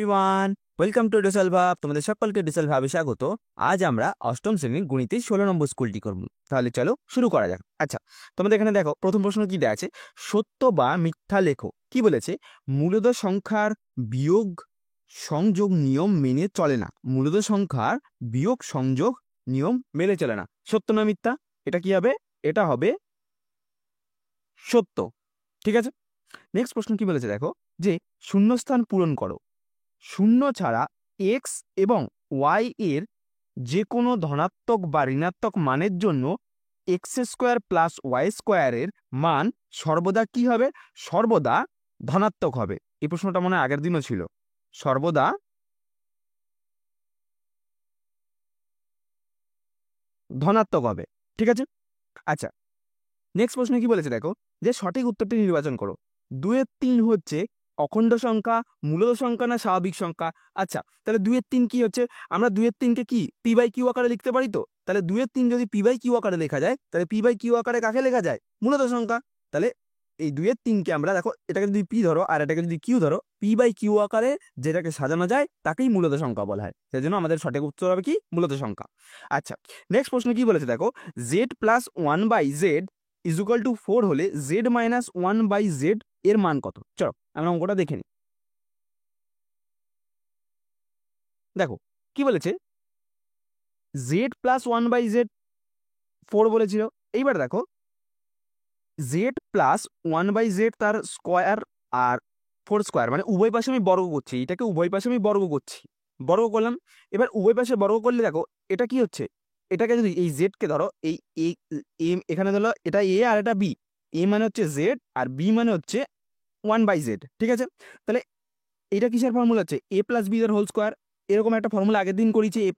Everyone, welcome to diesel ভাব। তোমাদের সকলকে ডিসেল ভাবে স্বাগত। আজ আমরা অষ্টম শ্রেণীর গণিতের 16 নম্বর স্কুলটি করব। তাহলে চলো শুরু করা যাক। আচ্ছা, তোমাদের এখানে দেখো প্রথম প্রশ্ন কি দেয়া আছে, সত্য বা মিথ্যা লেখো। কি বলেছে, মূলদ সংখ্যার বিয়োগ সংযোগ নিয়ম মেনে চলে না। মূলদ সংখ্যার বিয়োগ সংযোগ নিয়ম মেনে চলে না। সত্য না মিথ্যা? এটা কি হবে? এটা হবে সত্য। ঠিক আছে, নেক্সট প্রশ্ন কি বলেছে দেখো, যে শূন্যস্থান পূরণ করো। শূন্য ছাড়া এক্স এবং ওয়াই এর যে কোনো ধনাত্মক বা ঋণাত্মক মানের জন্য এক্স স্কোয়ার প্লাস ওয়াই স্কোয়ারের মান সর্বদা কি হবে? সর্বদা ধনাত্মক হবে। এই প্রশ্নটা মনে হয় আগের দিনও ছিল। সর্বদা ধনাত্মক হবে। ঠিক আছে, আচ্ছা, নেক্সট প্রশ্ন কি বলেছে দেখো, যে সঠিক উত্তরটি নির্বাচন করো। 2-3 হচ্ছে অখণ্ড সংখ্যা, মূলদ সংখ্যা না স্বাভাবিক সংখ্যা? আচ্ছা, তাহলে 2-3 কি হচ্ছে? আমরা 2-3কে কি পি বাই কিউ আকারে লিখতে পারি তো? তাহলে 2-3 যদি পি বাই কিউ আকারে লেখা যায়, তাহলে পি বাই কিউ আকারে কাকে লেখা যায়? মূলদ সংখ্যা। তাহলে এই 2-3কে আমরা দেখো, এটাকে যদি পি ধরো আর এটাকে যদি কিউ ধরো, পি বাই কিউ আকারে যেটাকে সাজানো যায় তাকেই মূলদ সংখ্যা বলা হয়। সেই জন্য আমাদের সঠিক উত্তর হবে কি? মূলদ সংখ্যা। আচ্ছা, নেক্সট প্রশ্ন কি বলেছে দেখো, Z plus 1/z is equal two 4 হলে জেড মাইনাস 1/z এর মান কত? চলো আমরা অঙ্কটা দেখে নিই। দেখো কি বলেছে, জেড প্লাস 1/z 4 বলেছিল। এইবার দেখো, জেড প্লাস 1/z তার স্কোয়ার আর 4 স্কোয়ার, মানে উভয় পাশে আমি বর্গ করছি, এটাকে উভয় পাশে আমি বর্গ করছি, বর্গ করলাম। এবার উভয় পাশে বর্গ করলে দেখো এটা কি হচ্ছে, এটাকে যদি এই জেড কে ধরো, এই এখানে ধরো এটা এ আর এটা বি। এ মানে হচ্ছে জেড আর বি মানে হচ্ছে 1/z। ঠিক আছে, তাহলে এটা কিসের ফর্মুলা হচ্ছে? এ প্লাস বি তার হোল স্কোয়ার। এরকম একটা ফর্মুলা আগের দিন করেছি, এ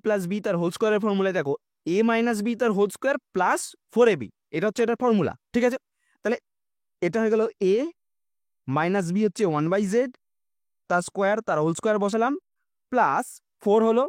প্লাস বি তার হোল স্কোয়ারের ফর্মুলায় দেখো এ মাইনাস বি তার হোল স্কোয়ার প্লাস 4ab, এটা হচ্ছে এটার ফর্মুলা। ঠিক আছে, তাহলে এটা হয়ে গেল এ মাইনাস বি হচ্ছে 1/z তার স্কোয়ার, তার হোল স্কোয়ার বসালাম, প্লাস 4 হলো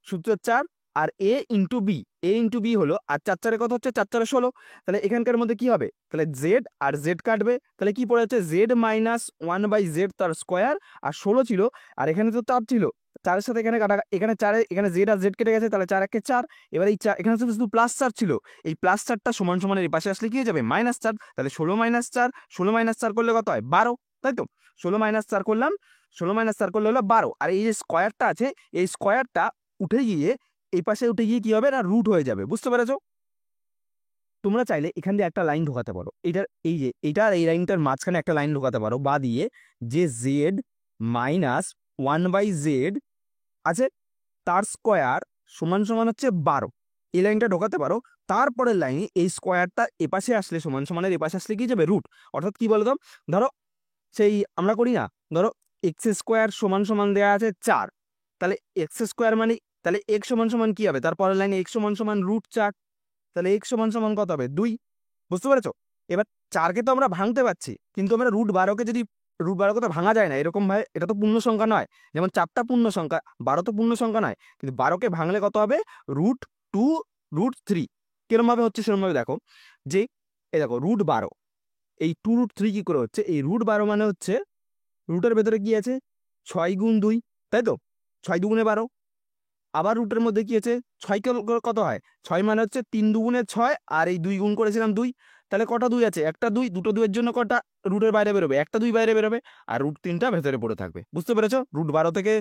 সূত্র 4, আর এ ইন্টু বি হলো, আর 4 কত হচ্ছে? 4 16। তাহলে এখানকার মধ্যে কি হবে? তাহলে জেড আর জেড কাটবে, তাহলে কি পড়ে যাচ্ছে? জেড মাইনাস 1/z তার স্কোয়ার, আর 16 ছিল, আর এখানে তো 4 ছিল, 4-এর সাথে এখানে কাটা, এখানে 4, এখানে জেড আর জেড কেটে গেছে, তাহলে 4 × 4। এবার এই 4 এখানে শুধু +4 ছিল, এই +4টা সমান সমান এই পাশে আসলে কি হয়ে যাবে? -4। তাহলে 16 - 4 করলে কত হয়? 12, তাই তো? 16 - 4 করলাম, 16 - 4 করলে হলো 12, আর এই যে স্কোয়ারটা আছে, এই স্কোয়ারটা উঠে গিয়ে এই পাশে উঠে গিয়ে কি হবে না, রুট হয়ে যাবে। বুঝতে পেরেছো? তোমরা চাইলে এখান দিয়ে একটা লাইন ঢোকাতে পারো, এটার এই যে এটা আর এই লাইনটার মাঝখানে একটা লাইন ঢোকাতে পারো বা দিয়ে, যে জেড মাইনাস 1/z আছে তার স্কোয়ার সমান সমান হচ্ছে 12, এই লাইনটা ঢোকাতে পারো। তারপরের লাইনে এই স্কোয়ারটা এপাশে আসলে সমান সমানের এপাশে আসলে কি যাবে? রুট। অর্থাৎ কি বলো তো, ধরো সেই আমরা করি না, ধরো এক্স স্কোয়ার সমান সমান দেওয়া আছে 4, তাহলে এক্স স্কোয়ার মানে, তাহলে এক্স সমান সমান কি হবে? তারপরের লাইনে এক্স সমান সমান √4, তাহলে এক্স সমান সমান কত হবে? 2। বুঝতে পেরেছো? এবার 4কে তো আমরা ভাঙতে পারছি, কিন্তু আমরা √12কে যদি, √12কে তো ভাঙা যায় না এরকম ভাবে, এটা তো পূর্ণ সংখ্যা নয়। যেমন 4টা পূর্ণ সংখ্যা, 12 তো পূর্ণ সংখ্যা নয়, কিন্তু 12কে ভাঙলে কত হবে? √2 √3। কিরম ভাবে হচ্ছে সেরকম ভাবে দেখো, যে এই দেখো √12, এই 2√3 কি করে হচ্ছে? এই √12 মানে হচ্ছে রুটের ভেতরে কি আছে? 6 × 2, তাই তো? 6 × 2 = 12। আবার রুটের মধ্যে কি আছে? 6 কত হয়? 6 মানে হচ্ছে 3 × 2 = 6, আর এই 2 গুণ করেছিলাম 2। তাহলে কটা 2 আছে? একটা 2, দুটো 2 এর জন্য কটা রুটের বাইরে বেরোবে? একটা 2 বাইরে বেরোবে, আর √3টা ভেতরে পড়ে থাকবে। বুঝতে পেরেছো? √12 থেকে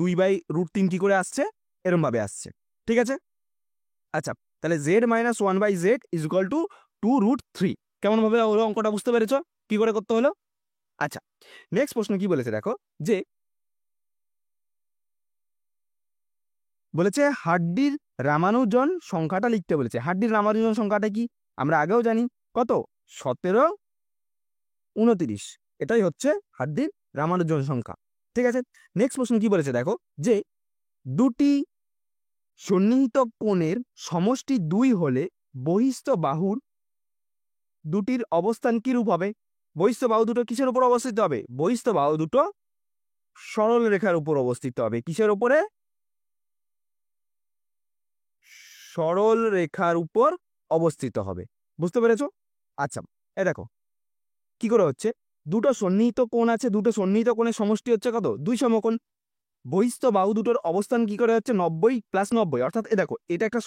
2/√3 কি করে আসছে? এরম ভাবে আসছে। ঠিক আছে, আচ্ছা, তাহলে Z minus 1/z is equal two 2√3। কেমন ভাবে হলো অঙ্কটা? বুঝতে পেরেছো কি করে করতে হলো? আচ্ছা, নেক্সট প্রশ্ন কি বলেছে দেখো, যে বলেছে হাড্ডির রামানুজন সংখ্যাটা লিখতে বলেছে। হাড্ডির রামানুজন সংখ্যাটা কি? আমরা আগেও জানি, কত? 17 29, এটাই হচ্ছে হাড্ডির রামানুজন সংখ্যা। ঠিক আছে, নেক্সট প্রশ্ন কি বলেছে দেখো, যে দুটি সন্নিহিত কোণের সমষ্টি 2 হলে বহিস্থ বাহুর দুটির অবস্থান কি রূপ হবে? বহিস্থ বাহু দুটো কিসের উপর অবস্থিত হবে? বহিস্থ বাহু দুটো সরল রেখার উপর অবস্থিত হবে। কিসের উপরে? সরল রেখার উপর অবস্থিত হবে। বুঝতে পেরেছো? আচ্ছা, এই দেখো কি করে হচ্ছে, দুটো সন্নিহিত কোণ আছে, দুটো সন্নিহিত কোণের সমষ্টি হচ্ছে কত? 2 সমকোণ। বহিস্থ বাহু দুটোর অবস্থান কি করে হচ্ছে 90 + 90, অর্থাৎ এ দেখো এটা একটা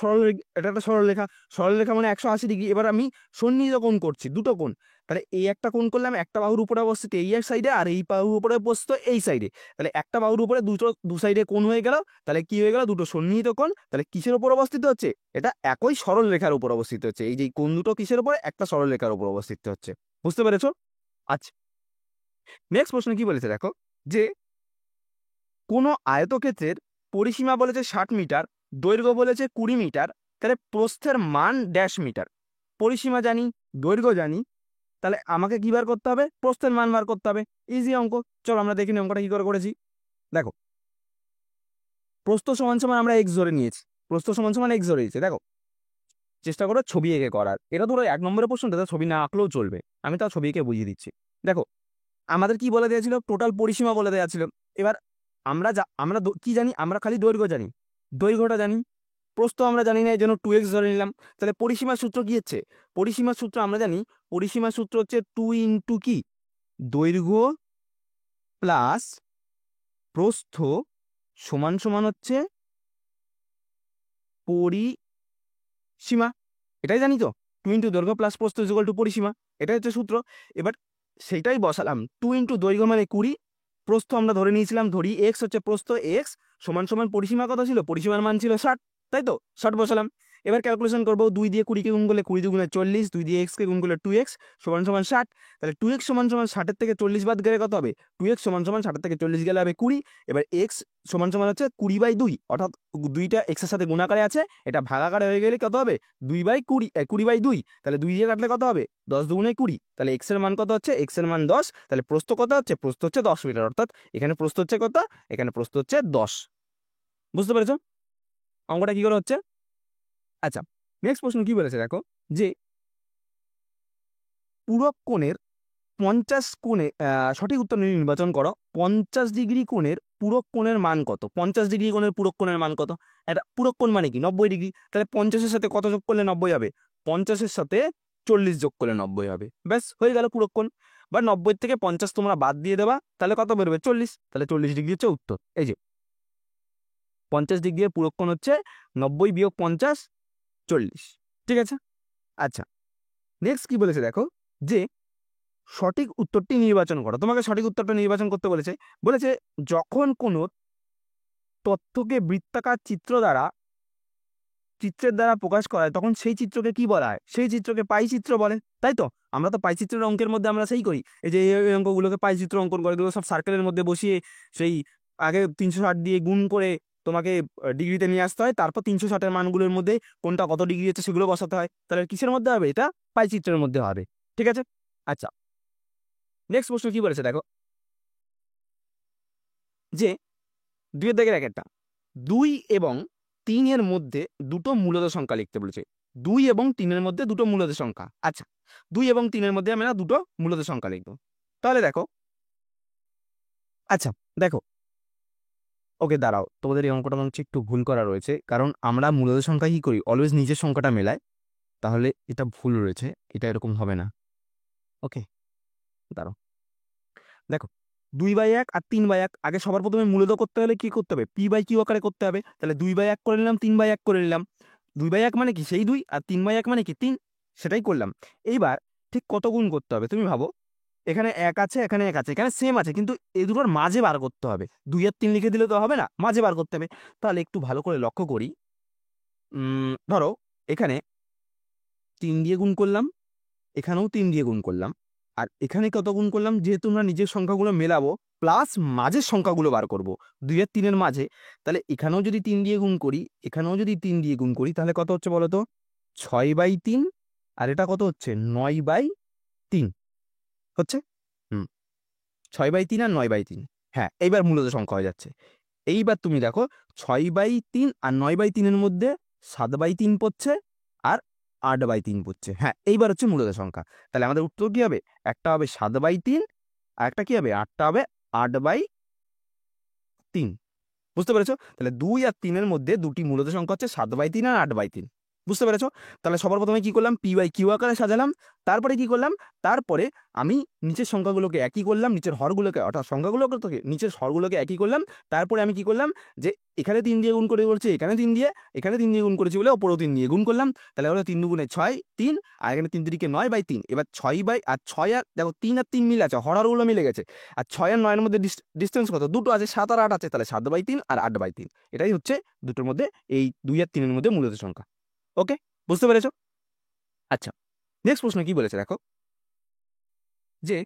সরলরেখা, সরলরেখা মানে 180 ডিগ্রি। এবার আমি সন্নিহিত কোণ করছি, দুটো কোণ। তাহলে এই একটা কোণ করলাম, একটা বাহুর উপরে অবস্থিত এই এক সাইডে, আর এই বাহুর উপরে অবস্থিত এই সাইডে। তাহলে একটা বাহুর উপরে দু সাইডে কোণ হয়ে গেল। তাহলে কি হয়ে গেল? দুটো সন্নিহিত কোণ। তাহলে কিসের উপর অবস্থিত হচ্ছে? এটা একই সরল রেখার উপর অবস্থিত হচ্ছে। এই যে কোণ দুটো কিসের উপরে? একটা সরল রেখার উপর অবস্থিত হচ্ছে। বুঝতে পেরেছো? আচ্ছা, নেক্সট প্রশ্ন কি বলেছে দেখো, যে কোনো আয়তক্ষেত্রের পরিসীমা বলেছে 60 মিটার, দৈর্ঘ্য বলেছে 20 মিটার, তাহলে প্রস্থের মান ড্যাশ মিটার। পরিসীমা জানি, দৈর্ঘ্য জানি, তাহলে আমাকে কি বার করতে হবে? প্রস্থের মান বার করতে হবে। ইজি অঙ্ক। চলো আমরা দেখি অঙ্কটা কি করে করেছি। দেখো, প্রস্থ সমান সমান আমরা এক্স ধরে নিয়েছি, প্রস্থ সমান সমান এক্স ধরে নিয়েছি। দেখো, চেষ্টা করো ছবি এঁকে করার। এটা ধরো 1 নম্বরের প্রশ্নটা ছবি না আঁকলেও চলবে, আমি তাও ছবি এঁকে বুঝিয়ে দিচ্ছি। দেখো, আমাদের কি বলে দেওয়া ছিল? টোটাল পরিসীমা বলে দেওয়া ছিল। এবার আমরা কি জানি? আমরা খালি দৈর্ঘ্য জানি, দৈর্ঘ্যটা জানি, প্রস্থ আমরা জানি না, এই জন্য 2x ধরে নিলাম। তাহলে পরিসীমার সূত্র কি হচ্ছে? পরিসীমার সূত্র আমরা জানি, পরিসীমার সূত্র হচ্ছে 2 ইন্টু কি? দৈর্ঘ্য প্লাস প্রস্থ সমান সমান হচ্ছে পরিসীমা। এটাই জানি তো, 2 ইন্টু দৈর্ঘ্য প্লাস প্রস্থ ইকুয়াল টু পরিসীমা, এটাই হচ্ছে সূত্র। এবার সেটাই বসালাম। 2 ইন্টু দৈর্ঘ্য মানে 20, প্রস্থ আমরা ধরে নিয়েছিলাম, ধরি এক্স হচ্ছে প্রস্থ, এক্স সমান সমান পরিসীমা কত ছিল? পরিসীমার মান ছিল 60, তাই তো? 60 বসালাম। এবার ক্যালকুলেশন করবো, 2 দিয়ে 20 কে গুণ করলে 20 দুগুণে 40, 2 দিয়ে এক্স কে গুণ করলে 2x সমান সমান 60। তাহলে 2x সমান সমান 60 থেকে 40 বাদ গেলে কত হবে? 2x সমান সমান 60 থেকে 40 গেলে হবে 20। এবার এক্স সমান সমান হচ্ছে 20/2, অর্থাৎ 2টা এক্সের সাথে গুণাকারে আছে, এটা ভাগাকারে হয়ে গেলে কত হবে? 2/20, 20/2। তাহলে 2 দিয়ে কাটলে কত হবে? 10 দুগুণে 20। তাহলে এক্স এর মান কত হচ্ছে? এক্স এর মান 10। তাহলে প্রস্থ কত হচ্ছে? প্রস্থ হচ্ছে 10 মিটার, অর্থাৎ এখানে প্রস্থ হচ্ছে কত? এখানে প্রস্থ হচ্ছে 10। বুঝতে পেরেছো অঙ্কটা কি করে হচ্ছে? আচ্ছা, নেক্সট প্রশ্ন কি বলেছে দেখো, যে পূরক কোণের 50 কোণে, সঠিক উত্তর নির্বাচন করো। 50 ডিগ্রি কোণের পূরক কোণের মান কত? 50 ডিগ্রি কোণের পূরক কোণের মান কত? এটা পূরক কোণ মানে কি? 90 ডিগ্রি। তাহলে 50-এর সাথে কত যোগ করলে 90 হবে? 50-এর সাথে 40 যোগ করলে 90 হবে। ব্যাস হয়ে গেল পূরক কোণ। বা 90 থেকে 50 তোমরা বাদ দিয়ে দেবা, তাহলে কত বেরোবে? 40। তাহলে 40 ডিগ্রি হচ্ছে উত্তর। এই যে 50 ডিগ্রি এর পূরক কোণ হচ্ছে 90 বিয়োগ 50, 40। ঠিক আছে। আচ্ছা, নেক্সট কি বলেছে দেখো, যে সঠিক উত্তরটি নির্বাচন করো। তোমাকে সঠিক উত্তরটা নির্বাচন করতে বলেছে। বলেছে যখন কোনো তথ্যকে বৃত্তাকার চিত্রের দ্বারা প্রকাশ করা হয়, তখন সেই চিত্রকে কি বলা হয়? সেই চিত্রকে পাই চিত্র বলে, তাই তো? আমরা তো পাই চিত্রের অঙ্কের মধ্যে আমরা সেই করি, এই যে এই অঙ্কগুলোকে পাই চিত্র অঙ্কন করে দেবো, সব সার্কেলের মধ্যে বসিয়ে সেই আগে 360 দিয়ে গুণ করে তোমাকে ডিগ্রিতে নিয়ে আসতে হয়, তারপর 360-এর মানগুলোর মধ্যে কোনটা কত ডিগ্রি হচ্ছে সেগুলো বসাতে হয়। তাহলে কিসের মধ্যে হবে? এটা পাই চিত্রের মধ্যে হবে। ঠিক আছে। আচ্ছা, নেক্সট প্রশ্ন কি বলেছে দেখো, যে 2 এর একটা 2 এবং 3 এর মধ্যে দুটো মূলদ সংখ্যা লিখতে বলেছে। 2 এবং 3 এর মধ্যে দুটো মূলদ সংখ্যা। আচ্ছা, 2 এবং 3 এর মধ্যে আমরা দুটো মূলদ সংখ্যা লিখবো। তাহলে দেখো, আচ্ছা দেখো, ওকে দাঁড়াও, তোমাদের এই অঙ্কটা মনে হচ্ছে একটু ভুল করা রয়েছে, কারণ আমরা মূলদ সংখ্যা কি করি? অলওয়েজ নিজের সংখ্যাটা মেলাই। তাহলে এটা ভুল রয়েছে, এটা এরকম হবে না। ওকে দাঁড়াও, দেখো 2/1 আর 3/1, আগে সবার প্রথমে মূলদ করতে হলে কি করতে হবে? p/q আকারে করতে হবে। তাহলে 2/1 করে নিলাম, 3/1 করে নিলাম। 2/1 মানে কি? সেই 2, আর 3/1 মানে কি? 3, সেটাই করলাম। এইবার ঠিক কত গুণ করতে হবে তুমি ভাবো। এখানে 1 আছে, এখানে 1 আছে, এখানে সেম আছে, কিন্তু এই দুটোর মাঝে বার করতে হবে। 2 আর 3 লিখে দিলে তো হবে না, মাঝে বার করতে হবে। তাহলে একটু ভালো করে লক্ষ্য করি। ধরো এখানে 3 দিয়ে গুণ করলাম, এখানেও 3 দিয়ে গুণ করলাম, আর এখানে কত গুণ করলাম? যেহেতু আমরা নিজের সংখ্যাগুলো মেলাবো, প্লাস মাঝের সংখ্যাগুলো বার করব 2 আর 3 এর মাঝে। তাহলে এখানেও যদি 3 দিয়ে গুণ করি, এখানেও যদি 3 দিয়ে গুণ করি, তাহলে কত হচ্ছে বলো তো? 6/3। আর এটা কত হচ্ছে? 9/3 হচ্ছে। 6/3 আর 9/3। হ্যাঁ, এইবার মূলত সংখ্যা হয়ে যাচ্ছে। এইবার তুমি দেখো 6/3 আর 9/3 এর মধ্যে 7/3 পড়ছে, আর 8/3 পড়ছে। হ্যাঁ, এইবার হচ্ছে মূলত সংখ্যা। তাহলে আমাদের উত্তর কি হবে? একটা হবে 7/3, আর একটা কি হবে? আটটা হবে 8/3। বুঝতে পেরেছো? তাহলে 2 আর 3 এর মধ্যে দুটি মূলত সংখ্যা হচ্ছে 7/3 আর 8/3। বুঝতে পেরেছো? তাহলে সবার প্রথমে কি করলাম, পি বাই কিউ আকারে সাজালাম। তারপরে কি করলাম, তারপরে আমি নিচের সংখ্যাগুলোকে একই করলাম, নিচের হরগুলোকে অর্থাৎ সংখ্যাগুলোকে তো নিচের হরগুলোকে একই করলাম। তারপরে আমি কি করলাম, যে এখানে 3 দিয়ে গুণ করে করছি, এখানে 3 দিয়ে, এখানে 3 দিয়ে গুণ করেছি বলে ওপরেও 3 দিয়ে গুণ করলাম। তাহলে হলো 3 দুগুণে 6, 3, আর এখানে 3 3 9 বাই 3। এবার 6 বাই আর 6 আর দেখো 3 আর 3 মিলে আছে, হরগুলো মিলে গেছে। আর 6 আর 9 এর মধ্যে ডিস্টেন্স কত, দুটো আছে, 7 আর 8 আছে, তাহলে 7 বাই 3 আর 8 বাই 3। এটাই হচ্ছে দুটোর মধ্যে, এই 2 আর 3 এর মধ্যে মূলত সংখ্যা। ওকে, বুঝতে পেরেছো? আচ্ছা, নেক্সট প্রশ্ন কি বলেছে দেখো, যে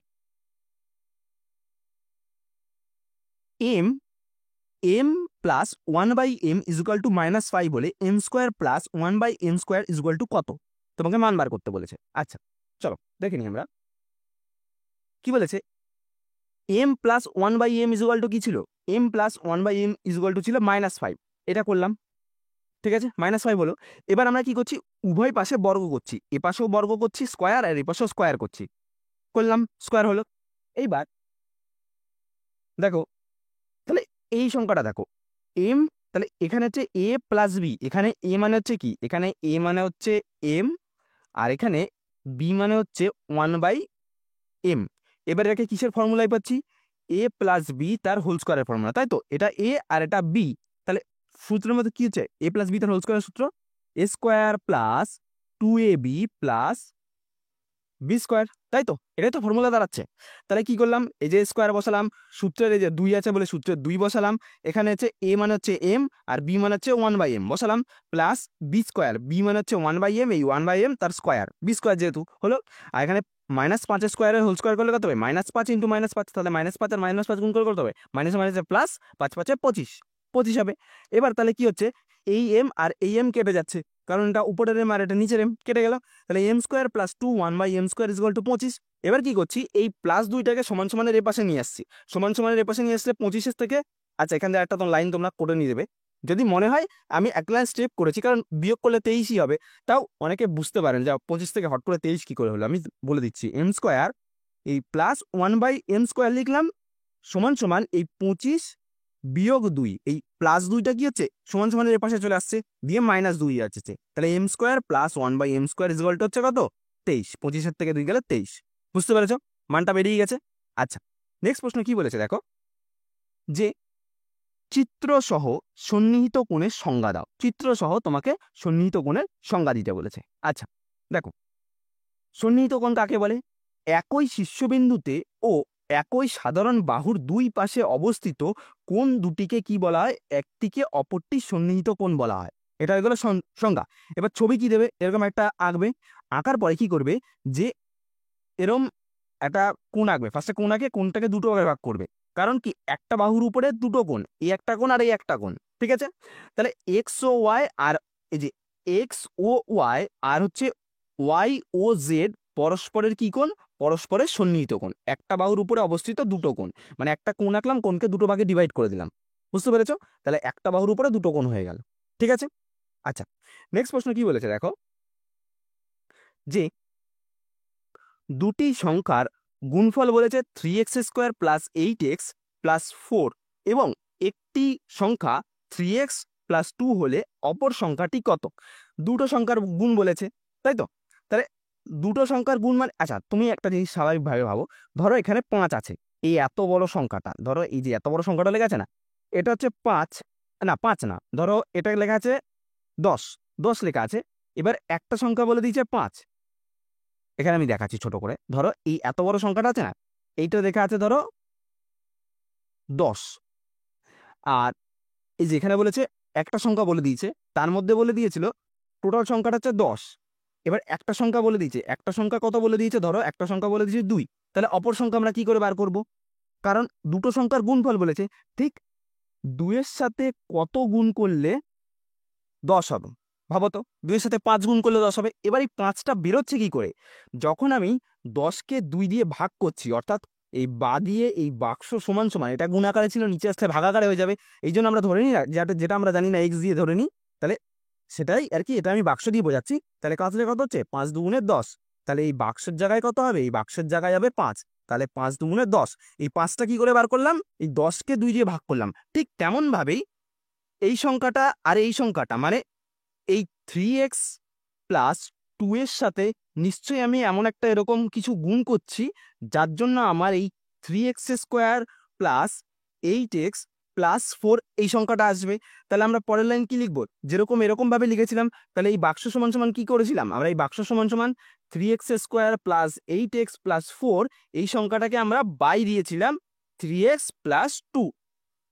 m plus 1/m is equal two -5 বলে m² plus 1/m² is equal two কত? তোমাকে মান বার করতে বলেছে। আচ্ছা, চলো দেখে নিই আমরা কি বলেছে। m plus 1/m is equal two কি ছিল, m plus 1/m is equal two ছিল -5। এটা করলাম, ঠিক আছে, -5 হলো। এবার আমরা কি করছি, উভয় পাশে বর্গ করছি, এ পাশেও বর্গ করছি স্কোয়ার, আর এ পাশেও স্কোয়ার করছি, করলাম, স্কোয়ার হলো। এইবার দেখো, তাহলে এই সংখ্যাটা দেখো এম, তাহলে এখানে হচ্ছে এ প্লাস বি, এখানে এ মানে হচ্ছে কি, এখানে এ মানে হচ্ছে এম, আর এখানে বি মানে হচ্ছে 1/m। এবার এটাকে কিসের ফর্মুলায় পাচ্ছি, এ প্লাস বি তার হোল স্কোয়ারের ফর্মুলা, তাই তো? এটা এ আর এটা বি। তাহলে সূত্রের মধ্যে কি হচ্ছে, এ প্লাস বি তার হোল স্কোয়ারের সূত্র a² plus 2ab plus b², তাই তো? এটাই তো ফর্মুলা দাঁড়াচ্ছে। তাহলে কি করলাম, এই যে স্কোয়ার বসালাম, সূত্রের এই যে 2 আছে বলে সূত্রের 2 বসালাম, এখানে হচ্ছে এ মানে হচ্ছে এম আর বি মানে হচ্ছে 1/m বসালাম, প্লাস b², বি মানে হচ্ছে 1/m, এই 1/m তার স্কোয়ার, b² যেহেতু হলো। আর এখানে -5 স্কোয়ারের হোল স্কোয়ার করলে কত হবে, -5 ইন্টু -5, তাহলে -5 আর -5 গুণ করে কত হবে, মাইনাস মাইনাসে প্লাস, 5 5 25, 25 হবে। এবার তাহলে কি হচ্ছে, এই এম আর এই এম কেটে যাচ্ছে, কারণ এটা উপরের এম আর এটা নিচের এম, কেটে গেল। তাহলে m² plus 2 1/m² is equal two 25। এবার কি করছি, এই প্লাস 2টাকে সমান সমানের এ পাশে নিয়ে আসছি, সমান সমানের এ পাশে নিয়ে আসলে 25 থেকে, আচ্ছা এখান থেকে একটা তো লাইন তোমরা করে নিয়ে দেবে যদি মনে হয় আমি এক লাইন স্টেপ করেছি, কারণ বিয়োগ করলে 23ই হবে। তাও অনেকে বুঝতে পারেন যে 25 থেকে হট করে 23 কি করে হলো, আমি বলে দিচ্ছি। m² এই প্লাস 1/m² লিখলাম, সমান সমান এই 25 বিয়োগ 2, এই প্লাস 2টা কি হচ্ছে সমান সমানের এর পাশে চলে আসছে, দিয়ে -2 আসছে। তাহলে m² plus 1/m² is equal to হচ্ছে কত, 23। 25 থেকে 2 গেলে 23। বুঝতে পেরেছো, মানটা বেরিয়ে গেছে। আচ্ছা, নেক্সট প্রশ্ন কি বলেছে দেখো, যে চিত্রসহ সন্নিহিত কোণের সংজ্ঞা দাও। চিত্রসহ তোমাকে সন্নিহিত কোণের সংজ্ঞা দিতে বলেছে। আচ্ছা দেখো, সন্নিহিত কোণ কাকে বলে, একই শীর্ষবিন্দুতে ও একই সাধারণ বাহুর দুই পাশে অবস্থিত কোণ দুটিকে কি বলা হয়, একটিকে অপরটি সন্নিহিত কোণ বলা হয়। এটা হলো সংজ্ঞা। এবার ছবি কি দেবে, এরকম একটা আঁকবে, আঁকার পরে কি করবে, যে এরম একটা কোণ আঁকবে, ফার্স্টে কোণ আঁকে কোণটাকে দুটো ভাগে ভাগ করবে, কারণ কি একটা বাহুর উপরে দুটো কোণ, এই একটা কোণ আর এই একটা কোণ, ঠিক আছে? তাহলে এক্স ও ওয়াই, আর এই যে এক্স ও ওয়াই আর হচ্ছে ওয়াই ও জেড পরস্পরের কি কোণ, পরস্পরের সন্নিহিত কোণ। একটা বাহুর উপরে অবস্থিত দুটো কোণ, মানে একটা কোণ আঁকলাম, কোণকে দুটো ভাগে ডিভাইড করে দিলাম, বুঝতে পেরেছো? তাহলে একটা বাহুর উপরে দুটো কোণ হয়ে গেল, ঠিক আছে? আচ্ছা, নেক্সট প্রশ্ন কি বলেছে দেখো, যে দুটি সংখ্যার গুণফল বলেছে 3x² প্লাস 8x প্লাস 4, এবং একটি সংখ্যা 3x প্লাস 2 হলে অপর সংখ্যাটি কত? দুটো সংখ্যার গুণ বলেছে, তাই তো? তাহলে দুটো সংখ্যার গুণ মানে, আচ্ছা তুমি একটা জিনিস স্বাভাবিকভাবে ভাবো, ধরো এখানে 5 আছে, এই এত বড় সংখ্যাটা, ধরো এই যে এত বড় সংখ্যাটা লেখা আছে না, এটা হচ্ছে 5, না 5 না, ধরো এটা লেখা আছে 10, 10 লেখা আছে। এবার একটা সংখ্যা বলে দিয়েছে 5, এখানে আমি দেখাচ্ছি ছোট করে, ধরো এই এত বড় সংখ্যাটা আছে না, এইটা লেখা আছে ধরো 10, আর এই যে এখানে বলেছে একটা সংখ্যা বলে দিয়েছে, তার মধ্যে বলে দিয়েছিল টোটাল সংখ্যাটা হচ্ছে 10। এবার একটা সংখ্যা বলে দিয়েছে, একটা সংখ্যা কত বলে দিয়েছে, ধরো একটা সংখ্যা বলে দিয়েছে 2, তাহলে অপর সংখ্যা আমরা কি করে বার করব, কারণ দুটো সংখ্যার গুণফল বলেছে, ঠিক 2 এর সাথে কত গুণ করলে 10 হবে, ভাবো তো, 2 এর সাথে 5 গুণ করলে 10 হবে। এবার এই 5টা বেরোচ্ছে কি করে, যখন আমি 10কে 2 দিয়ে ভাগ করছি, অর্থাৎ এই বা দিয়ে এই বাক্স সমান সমান, এটা গুণ আকারে ছিল, নিচে আসলে ভাগ আকারে হয়ে যাবে, এই জন্য আমরা ধরে নিই না, যেটা আমরা জানি না এক্স দিয়ে ধরে নিই, তাহলে সেটাই আর কি, এটা আমি বাক্স দিয়ে বোঝাচ্ছি। তাহলে কাজটা কত হচ্ছে, 5 দুগুণে 10, তাহলে এই বাক্সের জায়গায় কত হবে, এই বাক্সের জায়গায় যাবে 5, তাহলে 5 দুগুণে 10। এই 5টা কি করে বার করলাম, এই 10কে 2 দিয়ে ভাগ করলাম। ঠিক তেমন ভাবেই এই সংখ্যাটা আর এই সংখ্যাটা, মানে এই 3x প্লাস 2 এর সাথে নিশ্চয়ই আমি এমন একটা এরকম কিছু গুণ করছি যার জন্য আমার এই 3x² প্লাস 8x প্লাস 4 এই সংখ্যাটা আসবে। তাহলে আমরা পরের লাইন কি লিখবো, যেরকম এরকম ভাবে লিখেছিলাম, তাহলে এই বাক্স সমান সমান কি করেছিলাম আমরা, এই বাক্স সমান সমান 3x² প্লাস 8x প্লাস 4 এই সংখ্যাটাকে আমরা বাই দিয়েছিলাম 3x প্লাস 2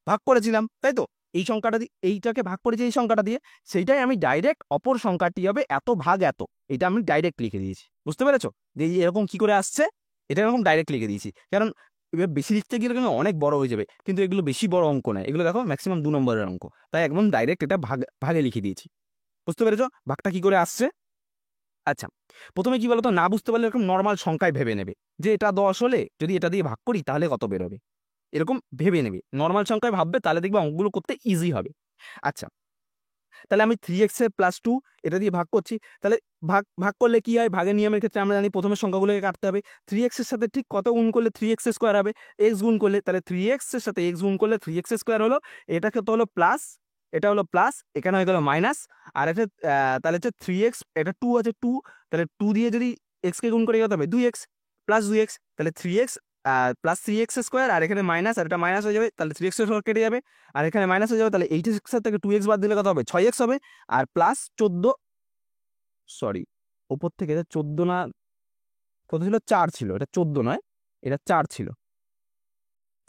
ভাগ করেছিলাম, তাই তো। এই সংখ্যাটা দিয়ে এইটাকে ভাগ করেছি এই সংখ্যাটা দিয়ে, সেইটাই আমি ডাইরেক্ট অপর সংখ্যাটি হবে এত ভাগ এত, এটা আমি ডাইরেক্ট লিখে দিয়েছি। বুঝতে পেরেছো যে এরকম কি করে আসছে, এটা এরকম ডাইরেক্ট লিখে দিয়েছি, কারণ এবার বেশি লিখতে গেলে কিন্তু অনেক বড় হয়ে যাবে, কিন্তু এগুলো বেশি বড় অঙ্ক নয়, এগুলো দেখো ম্যাক্সিমাম 2 নম্বরের অঙ্ক, তাই একদম ডাইরেক্ট এটা ভাগে লিখে দিয়েছি। বুঝতে পেরেছো ভাগটা কি করে আসছে। আচ্ছা, প্রথমে কি বলতো, না বুঝতে পারলে এরকম নর্মাল সংখ্যায় ভেবে নেবে যে এটা 10 হলে যদি এটা দিয়ে ভাগ করি তাহলে কত বেরোবে, এরকম ভেবে নেবে, নর্মাল সংখ্যায় ভাববে, তাহলে দেখবে অঙ্কগুলো করতে ইজি হবে। আচ্ছা, তাহলে আমি 3x এর প্লাস 2 এটা দিয়ে ভাগ করছি, তাহলে ভাগ ভাগ করলে কি হয়, ভাগের নিয়মের ক্ষেত্রে আমরা জানি প্রথমে সংখ্যাগুলোকে কাটতে হবে। 3x এর সাথে ঠিক কত গুণ করলে 3x² হবে, x গুণ করলে, তাহলে 3x এর সাথে x গুণ করলে 3x² হলো, এটাকে তো হলো প্লাস, এটা হলো প্লাস, এখানে হয়ে গেল মাইনাস, আর এটা তাহলে হচ্ছে 3x, এটা 2 আছে 2, তাহলে 2 দিয়ে যদি x কে গুণ করে কত হবে 2x প্লাস 2x, তাহলে 3x প্লাস 3x², আর এখানে মাইনাস, আর এটা মাইনাস হয়ে যাবে, তাহলে 3x কেটে যাবে, আর এখানে মাইনাস হয়ে যাবে, তাহলে 8x থেকে 2x বাদ দিলে কত হবে 6x হবে, আর প্লাস 14, সরি ওপর থেকে এটা 14 না, কত ছিল 4 ছিল, এটা 14 নয়, এটা 4 ছিল,